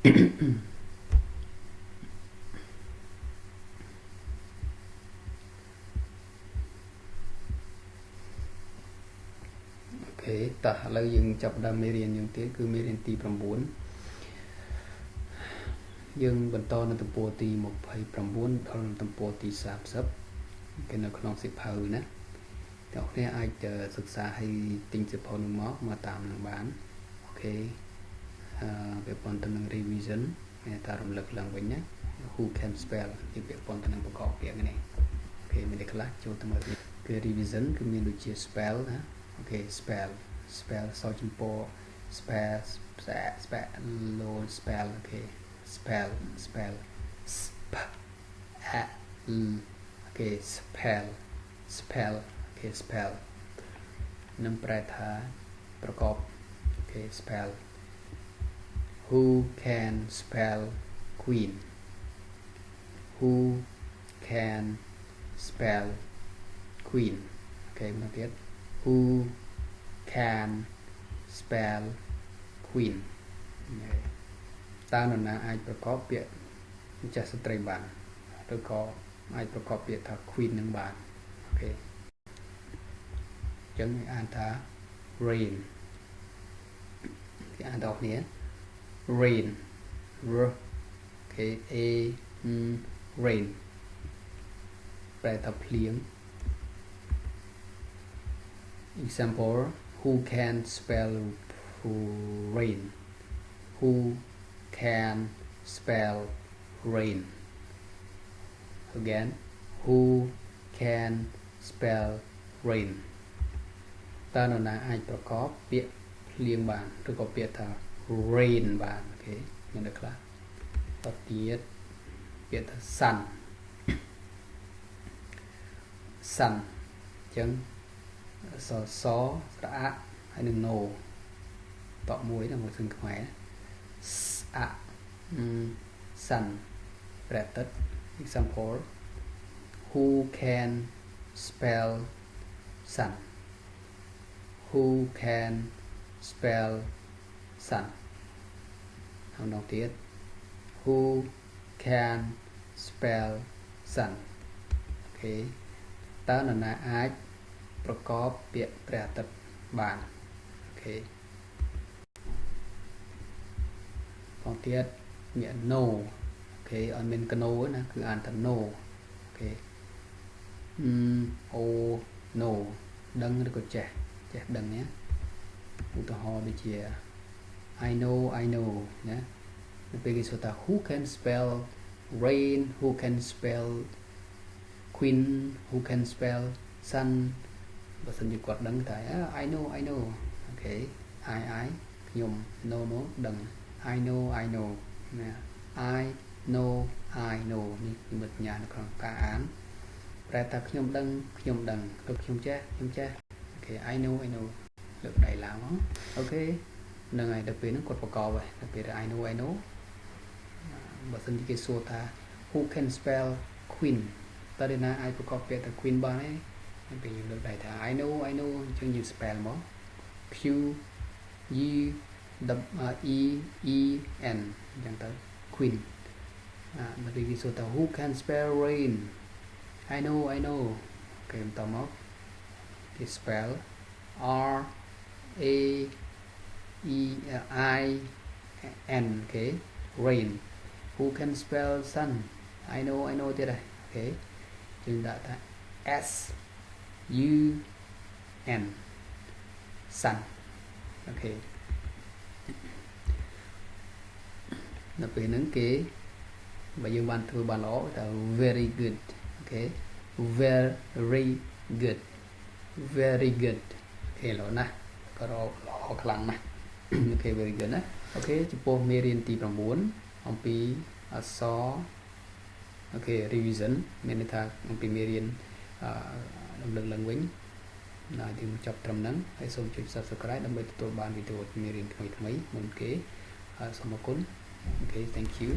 Okay, taឥឡូវយើងចាប់ដើមមេរៀនយើងទៀតគឺមេរៀនទី 9 យើងបន្តនៅទំព័រទី 29 ដល់ទំព័រទី 30 គេនៅក្នុងសៀវភៅណាអ្នកគ្នាអាចសិក្សាឲ្យទិញសៀវភៅនឹងមកតាមនឹងបានអូខេពាក់ព័ន្ធទៅនឹង revision មានតែរំលឹកឡើងវិញណា who can spell វាពាក់ព័ន្ធទៅនឹងប្រកបពាក្យនេះអូខេមានតែខ្លះចូលទៅមើលគឺ revision គឺមានដូចជា spell ណាអូខេ spell សោចំពោះ spell load spell អូខេ spell sp a l អូខេ spell អូខេ spell នឹងប្រែថាប្រកបអូខេ spell who can spell queen who can spell queen អូខេមកទៀត who can spell queen តើនរណាអាចប្រកបពាក្យម្ចាស់ស្ត្រីបានឬក៏អាចប្រកបពាក្យថា queen នឹងបានអូខេអញ្ចឹងអានថា rain គេអានដល់គ្នា rain r អូខេ a rain ប្រែថាភ្លៀង example who can spell rain who can spell rain again who can spell rain តើនរណាអាចប្រកបពាក្យភ្លៀងបានឬក៏ពាក្យថា rain បានអូខេមានតែខ្លះតទៀតពាក្យថា sun អញ្ចឹងសស្រអាក់ហើយនឹង no តក់មួយដល់មួយសឹងខ្មែរ sun ប្រែទឹក example who can spell sun who can spell sun ហើយនោះទៀត who can spell sun អូខេតើនរណាអាចប្រកបពាក្យព្រះអាទិត្យបានអូខេផងទៀតមាន no អូខេអត់មានកណូណាគឺអានថា no អូខេអូ no ដឹងឬក៏ចេះដឹងណាឧទាហរណ៍ដូចជា I know ណានៅពេលគេសួរថា who can spell rain who can spell queen who can spell sun បើសិនជាគាត់ដឹងតែ I know អូខេ I ខ្ញុំ no ដឹង I know ណា I know នេះគឺបញ្ញានៅក្នុងការអានប្រែថាខ្ញុំដឹងឬខ្ញុំចេះអូខេ I know លើកដៃឡើងអូខេនឹងហើយដល់ពេលហ្នឹងគាត់ប្រកបហើយដល់ពេល I know បើសិនជាគេសួរថា who can spell queen តើអ្នកណាអាចប្រកបពាក្យថា queen បានទេពេលយើងលើកដៃថា I know អញ្ចឹងយើង spell មក Q U E E N អញ្ចឹងទៅ queen ដល់ពេលគេសួរថា who can spell rain I know គេបន្តមកគេ spell R A E I N គេ rain who can spell sun I know ទៀតហើយអូខេយើងដាក់ថា S U N sun អូខេដល់ពេលហ្នឹងគេបើយើងបានធ្វើបានល្អថា very good អូខេ very good អូខេល្អណាស់ក៏ល្អខ្លាំងណាស់អូខេ very good ណាអូខេចំពោះមេរៀនទី 9 អំពីអក្សរអូខេ revision មានន័យថាអំពីមេរៀនរំលឹកឡើងវិញដល់យើងចប់ត្រឹមហ្នឹងហើយសូមចុច subscribe ដើម្បីទទួលបានវីដេអូមេរៀនថ្មីមុនគេសូមអរគុណអូខេ thank you